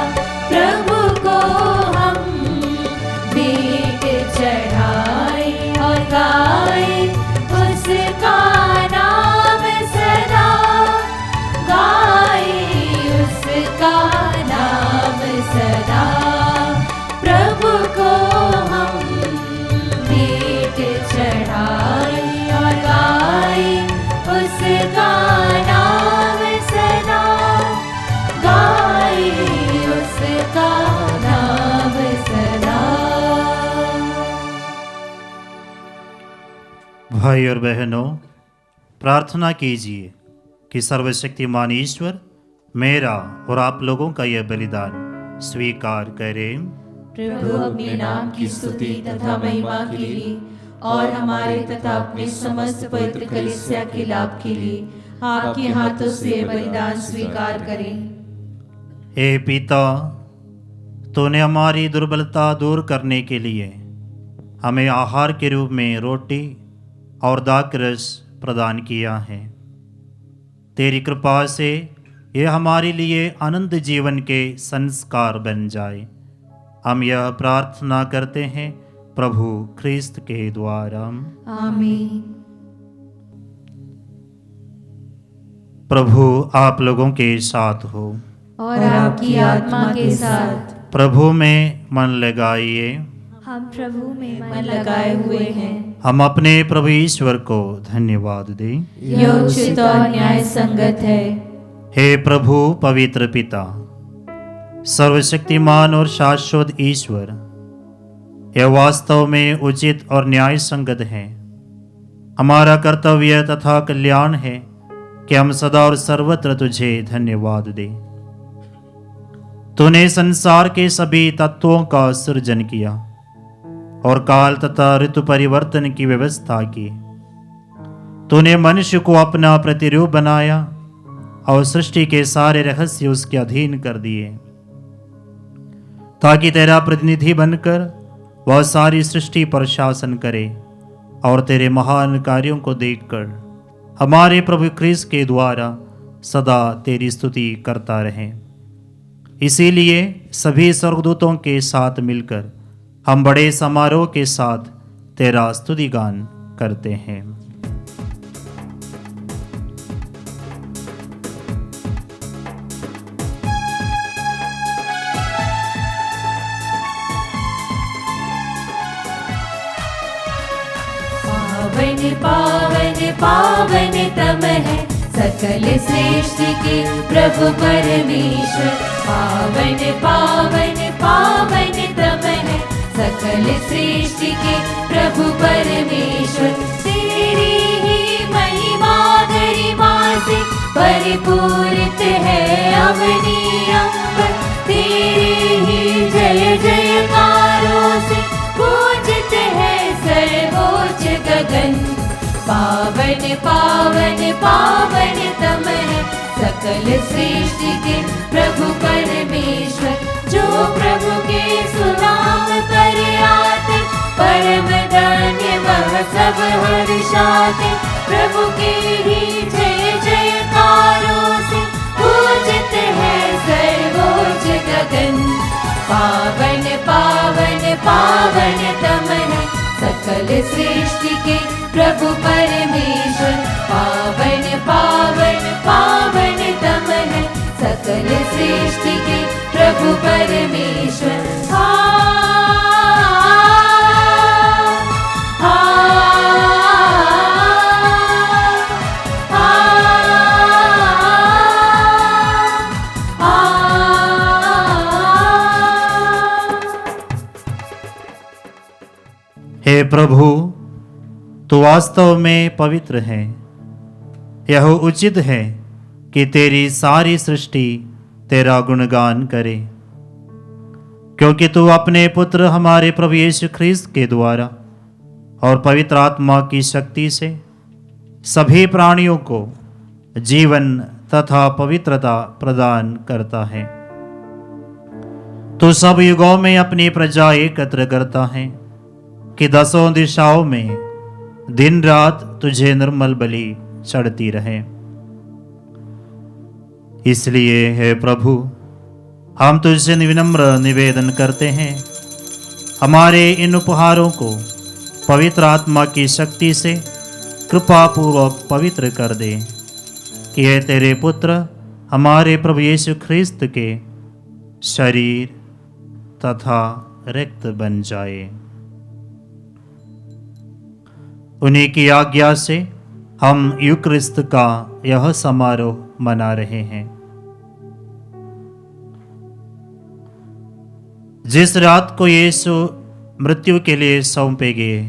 भाई और बहनों, प्रार्थना कीजिए कि सर्वशक्तिमान ईश्वर मेरा और आप लोगों का यह बलिदान स्वीकार करें। प्रभु अपने नाम की स्तुति तथा महिमा के लिए और हमारे तथा अपने समस्त पवित्र कलीसिया के लाभ के लिए आपके हाथों से बलिदान स्वीकार करें। हे पिता, तूने हमारी दुर्बलता दूर करने के लिए हमें आहार के रूप में रोटी और दाखरस प्रदान किया है। तेरी कृपा से यह हमारे लिए अनंत जीवन के संस्कार बन जाए। हम यह प्रार्थना करते हैं प्रभु ख्रिस्त के द्वारा। आमीन। प्रभु आप लोगों के साथ हो और आपकी आत्मा के साथ। प्रभु में मन लगाइए। हम प्रभु में मन लगाए हुए हैं। हम अपने प्रभु ईश्वर को धन्यवाद दें। यह उचित और न्याय संगत है। हे प्रभु पवित्र पिता, सर्वशक्तिमान और शाश्वत ईश्वर, यह वास्तव में उचित और न्याय संगत है। हमारा कर्तव्य तथा कल्याण है कि हम सदा और सर्वत्र तुझे धन्यवाद दें। तूने संसार के सभी तत्वों का सृजन किया और काल तथा ऋतु परिवर्तन की व्यवस्था की। तूने मनुष्य को अपना प्रतिरूप बनाया और सृष्टि के सारे रहस्य उसके अधीन कर दिए, ताकि तेरा प्रतिनिधि बनकर वह सारी सृष्टि पर शासन करे और तेरे महान कार्यों को देखकर हमारे प्रभु ख्रिस्त के द्वारा सदा तेरी स्तुति करता रहे। इसीलिए सभी स्वर्गदूतों के साथ मिलकर हम बड़े समारोह के साथ तेरा स्तुतिगान करते हैं। पावन पावन पावन तम है सकल सृष्टि के प्रभु परमेश्वर। पावन पावन पावन तम है सकल सृष्टि के प्रभु परमेश्वर। तेरी ही महिमा गरिमा से परिपूरित है अवनी अंबर। तेरे ही जय जयकारों से पूजित है सर्वोच्च गगन। पावन पावन पावन तम है सकल सृष्टि के प्रभु परमेश्वर। जो प्रभु के सुनाम पर आते परम धन्य वह सब हर्षाते। प्रभु के ही जय जयकारों से पूजित है सर्वोच्च गगन। पावन पावन पावन तम है सकल सृष्टि के प्रभु परमेश्वर। पावन पावन पावन तम है सकल सृष्टि के प्रभु परमेश्वर। हे प्रभु, तू वास्तव में पवित्र है। यह उचित है कि तेरी सारी सृष्टि तेरा गुणगान करे, क्योंकि तू अपने पुत्र हमारे प्रभु यीशु ख्रिस्त के द्वारा और पवित्र आत्मा की शक्ति से सभी प्राणियों को जीवन तथा पवित्रता प्रदान करता है। तू सब युगों में अपनी प्रजा एकत्र करता है कि दसों दिशाओं में दिन रात तुझे निर्मल बलि चढ़ती रहे। इसलिए हे प्रभु, हम तुझसे विनम्र निवेदन करते हैं, हमारे इन उपहारों को पवित्र आत्मा की शक्ति से कृपापूर्वक पवित्र कर दे, कि यह तेरे पुत्र हमारे प्रभु यीशु ख्रिस्त के शरीर तथा रक्त बन जाए। उन्हीं की आज्ञा से हम यूक्रिस्त का यह समारोह मना रहे हैं। जिस रात को यीशु मृत्यु के लिए सौंपे गए,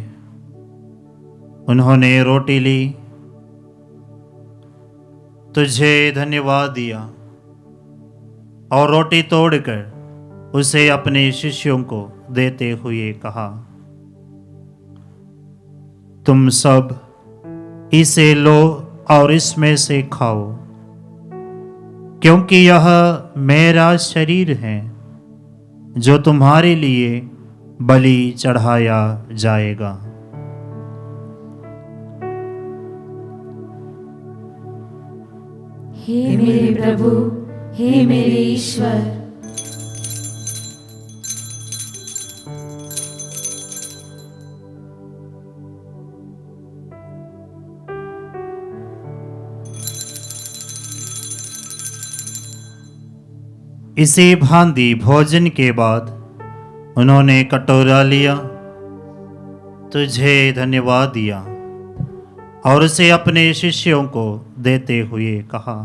उन्होंने रोटी ली, तुझे धन्यवाद दिया और रोटी तोड़कर उसे अपने शिष्यों को देते हुए कहा, तुम सब इसे लो और इसमें से खाओ, क्योंकि यह मेरा शरीर है जो तुम्हारे लिए बलि चढ़ाया जाएगा। हे मेरे प्रभु, हे मेरे ईश्वर, इसी भांति भोजन के बाद उन्होंने कटोरा लिया, तुझे धन्यवाद दिया और उसे अपने शिष्यों को देते हुए कहा,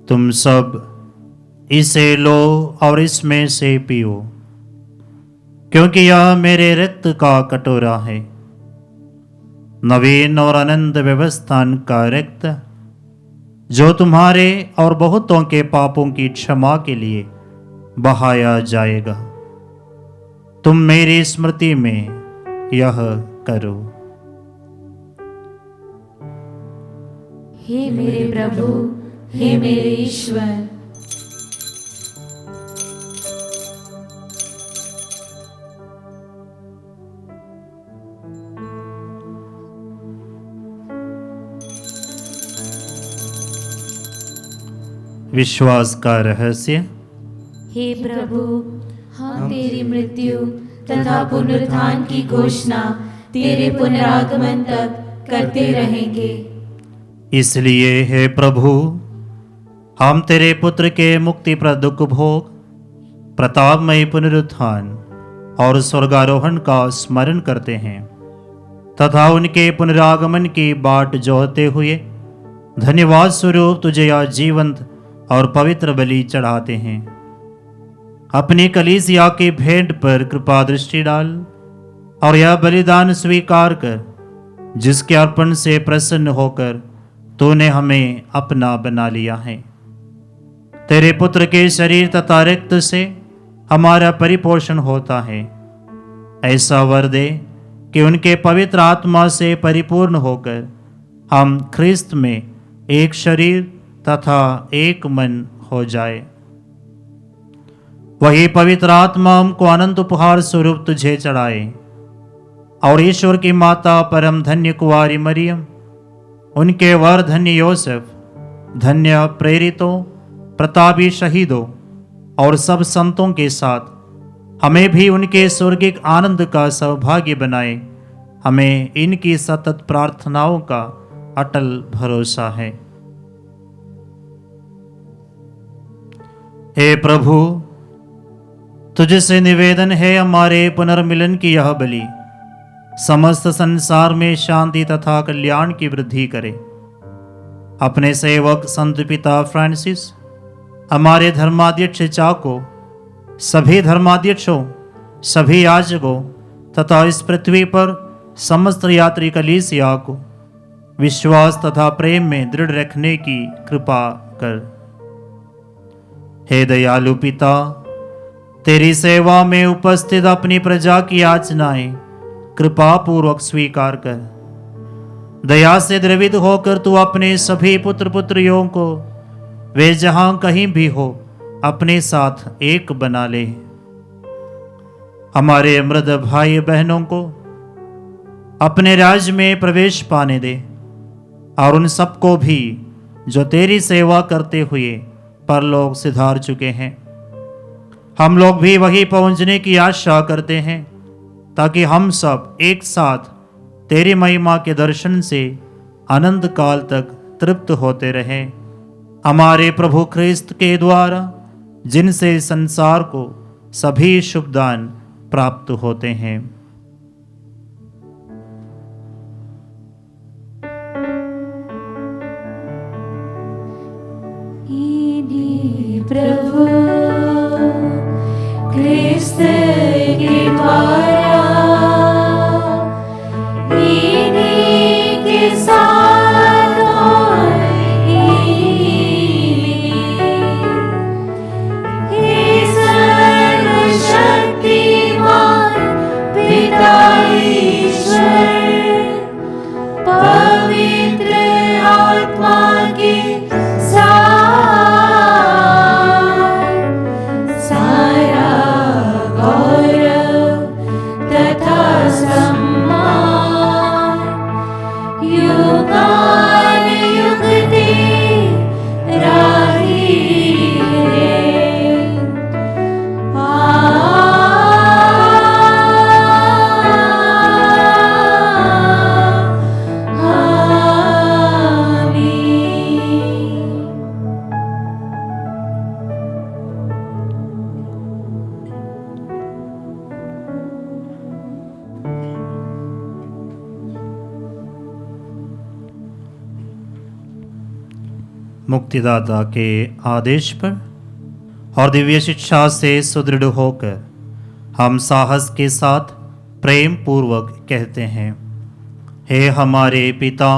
तुम सब इसे लो और इसमें से पियो, क्योंकि यह मेरे रक्त का कटोरा है, नवीन और अनंत व्यवस्थान का रक्त, जो तुम्हारे और बहुतों के पापों की क्षमा के लिए बहाया जाएगा। तुम मेरी स्मृति में यह करो। हे मेरे प्रभु, हे मेरे ईश्वर, विश्वास का रहस्य। हे प्रभु, हम तेरी मृत्यु तथा पुनरुत्थान की घोषणा तेरे पुनरागमन तक करते रहेंगे। इसलिए हे प्रभु, हम तेरे पुत्र के मुक्तिप्रद उपभोग, प्रतापमय पुनरुत्थान और स्वर्गारोहण का स्मरण करते हैं तथा उनके पुनरागमन की बाट जोहते हुए धन्यवाद स्वरूप तुझे यह जीवंत और पवित्र बलि चढ़ाते हैं। अपनी कलीसिया की भेंट पर कृपा दृष्टि डाल और यह बलिदान स्वीकार कर, जिसके अर्पण से प्रसन्न होकर तूने हमें अपना बना लिया है। तेरे पुत्र के शरीर तथा रक्त से हमारा परिपोषण होता है। ऐसा वर दे कि उनके पवित्र आत्मा से परिपूर्ण होकर हम ख्रिस्त में एक शरीर तथा एक मन हो जाए। वही पवित्र आत्मा हमको अनंत उपहार स्वरूप तुझे चढ़ाए और ईश्वर की माता परम धन्य कुंवारी मरियम, उनके वर धन्य योसेफ, धन्य प्रेरितों, प्रतापी शहीदों और सब संतों के साथ हमें भी उनके स्वर्गिक आनंद का सौभाग्य बनाए। हमें इनकी सतत प्रार्थनाओं का अटल भरोसा है। हे प्रभु, तुझसे निवेदन है, हमारे पुनर्मिलन की यह बलि समस्त संसार में शांति तथा कल्याण की वृद्धि करे। अपने सेवक संत पिता फ्रांसिस, हमारे धर्माध्यक्ष चाको, सभी धर्माध्यक्षों, सभी याजकों तथा इस पृथ्वी पर समस्त यात्री कलीसिया को विश्वास तथा प्रेम में दृढ़ रखने की कृपा कर। हे दयालु पिता, तेरी सेवा में उपस्थित अपनी प्रजा की याचनाएं कृपा पूर्वक स्वीकार कर। दया से द्रवित होकर तू अपने सभी पुत्र पुत्रियों को, वे जहां कहीं भी हो, अपने साथ एक बना ले। हमारे मृत भाई बहनों को अपने राज्य में प्रवेश पाने दे और उन सबको भी जो तेरी सेवा करते हुए परलोक सिधार चुके हैं। हम लोग भी वही पहुंचने की आशा करते हैं, ताकि हम सब एक साथ तेरी महिमा के दर्शन से अनंत काल तक तृप्त होते रहें। हमारे प्रभु ख्रिस्त के द्वारा, जिनसे संसार को सभी शुभ दान प्राप्त होते हैं। प्रभु ख्रिस्त के द्वारा मुक्तिदाता के आदेश पर और दिव्य शिक्षा से सुदृढ़ होकर हम साहस के साथ प्रेम पूर्वक कहते हैं, हे हमारे पिता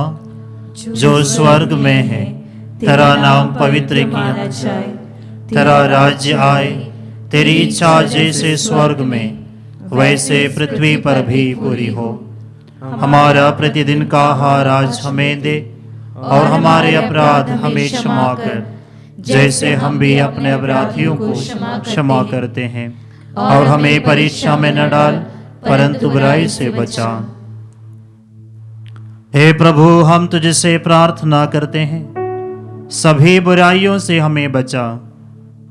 जो स्वर्ग में है, तेरा नाम पवित्र किया जाए, तेरा राज्य आए, तेरी इच्छा जैसे स्वर्ग में वैसे पृथ्वी पर भी पूरी हो। हमारा प्रतिदिन का आहार आज हमें दे और हमारे अपराध हमें क्षमा कर, जैसे हम भी अपने अपराधियों को क्षमा करते हैं, और हमें परीक्षा में न डाल परंतु बुराई से बचा। हे प्रभु, हम तुझसे प्रार्थना करते हैं, सभी बुराइयों से हमें बचा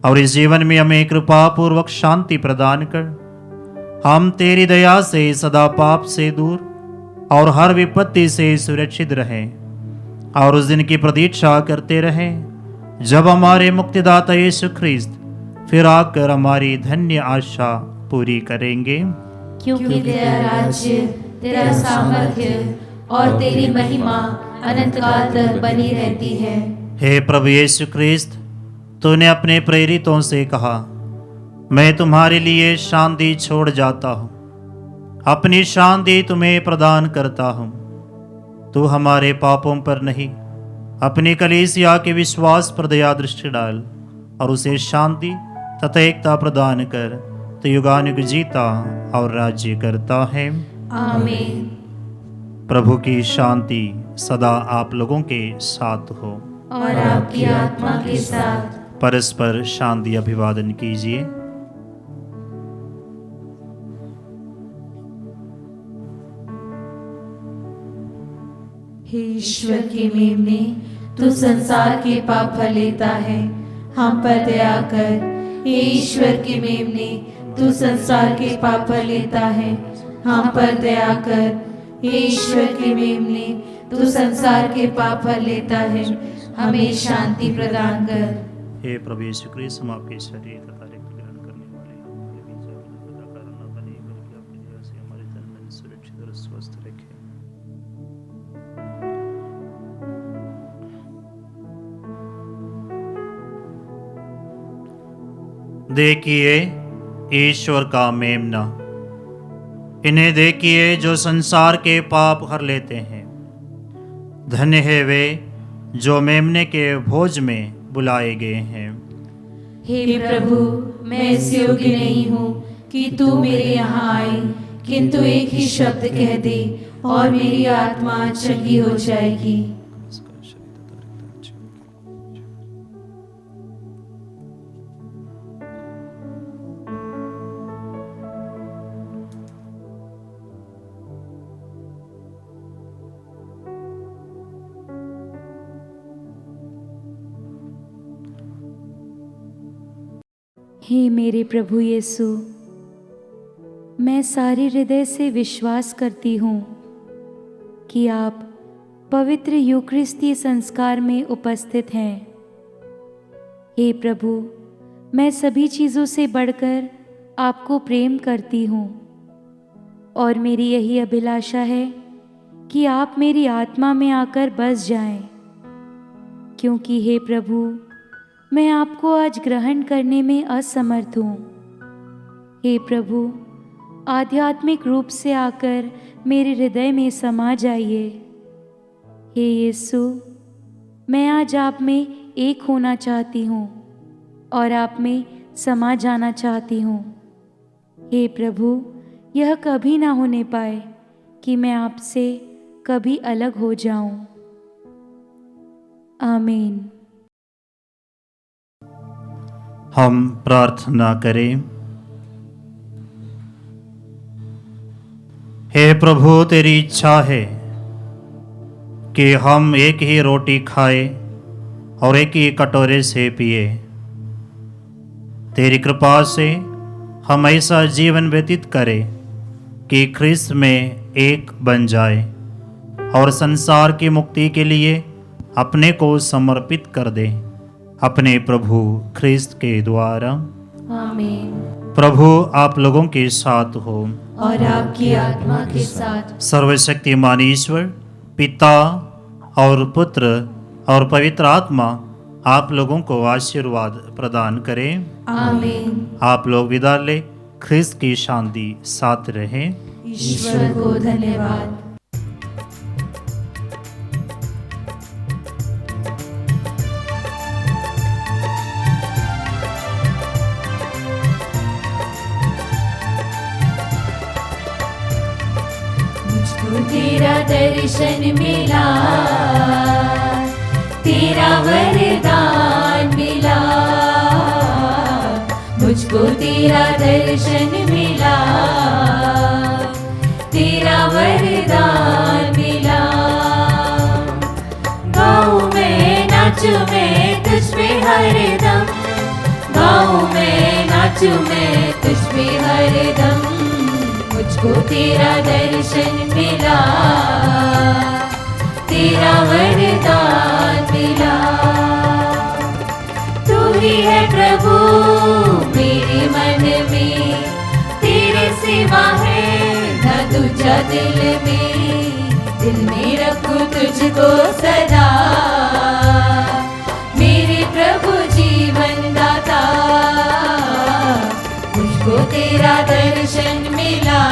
और इस जीवन में हमें कृपा पूर्वक शांति प्रदान कर। हम तेरी दया से सदा पाप से दूर और हर विपत्ति से सुरक्षित रहें और उस दिन की प्रतीक्षा करते रहें जब हमारे मुक्तिदाता यीशु ख्रिस्त फिर आकर हमारी धन्य आशा पूरी करेंगे। क्योंकि तेरा राज्य, तेरा सामर्थ्य और तेरी महिमा अनंत काल तक बनी रहती है। हे प्रभु यीशु ख्रिस्त, तूने अपने प्रेरितों से कहा, मैं तुम्हारे लिए शांति छोड़ जाता हूँ, अपनी शांति तुम्हें प्रदान करता हूँ। तू हमारे पापों पर नहीं, अपनी कलीसिया के विश्वास पर दया दृष्टि डाल और उसे शांति तथा एकता प्रदान कर। तो युगानुग जीता और राज्य करता है। आमीन। प्रभु की शांति सदा आप लोगों के साथ हो और आपकी आत्मा के साथ। परस्पर शांति अभिवादन कीजिए। हे ईश्वर के मेमने, तू संसार के पाप लेता है, हम पर दया कर। हे ईश्वर के मेमने, तू संसार के पाप लेता है, हम पर दया कर। हे ईश्वर के मेमने, तू संसार के पाप लेता है, हमें शांति प्रदान कर। हे प्रभु यीशु ख्रिस्त, हम आपके शरीर तथा रक्त ग्रहण करने वाले हमारे बीच का कारण न बने, बल्कि आपकी दया से हमारे तन मन सुरक्षित और स्वस्थ रखे। देखिए ईश्वर का मेमना, इन्हें देखिए जो संसार के पाप हर लेते हैं। धन्य है वे जो मेमने के भोज में बुलाए गए हैं। हे प्रभु, मैं इस योग्य नहीं हूँ कि तू मेरे यहाँ आए, किंतु एक ही शब्द कह दे और मेरी आत्मा चंगी हो जाएगी। हे मेरे प्रभु यीशु, मैं सारे हृदय से विश्वास करती हूँ कि आप पवित्र यूकरिस्ती संस्कार में उपस्थित हैं। हे प्रभु, मैं सभी चीज़ों से बढ़कर आपको प्रेम करती हूँ और मेरी यही अभिलाषा है कि आप मेरी आत्मा में आकर बस जाएं, क्योंकि हे प्रभु, मैं आपको आज ग्रहण करने में असमर्थ हूँ। हे प्रभु, आध्यात्मिक रूप से आकर मेरे हृदय में समा जाइए। हे यीशु, मैं आज आप में एक होना चाहती हूँ और आप में समा जाना चाहती हूँ। हे प्रभु, यह कभी ना होने पाए कि मैं आपसे कभी अलग हो जाऊं। आमीन। हम प्रार्थना करें। हे प्रभु, तेरी इच्छा है कि हम एक ही रोटी खाएं और एक ही कटोरे से पिए। तेरी कृपा से हम ऐसा जीवन व्यतीत करें कि ख्रिस्त में एक बन जाए और संसार की मुक्ति के लिए अपने को समर्पित कर दे, अपने प्रभु ख्रिस्त के द्वारा। आमीन। प्रभु आप लोगों के साथ हो और आपकी आत्मा के साथ। सर्वशक्तिमान ईश्वर पिता और पुत्र और पवित्र आत्मा आप लोगों को आशीर्वाद प्रदान करें। आमीन। आप लोग विदा ले। ख्रिस्त की शांति साथ रहे। ईश्वर को धन्यवाद। मुझको तेरा दर्शन मिला, तेरा वरदान मिला। मुझको तेरा दर्शन मिला, तेरा वरदान मिला। गाऊं मैं, नाचूं मैं तुझ पे हरदम, गाऊं मैं, नाचूं मैं तुझ पे हरदम। मुझको तेरा दर्शन मिला, तेरा वरदान मिला। तू ही है प्रभु मेरे मन में, तेरे सिवा है न दूजा दिल में रखूं तुझको सदा। मेरे प्रभु जीवन दाता, मुझको तेरा दर्शन मिला,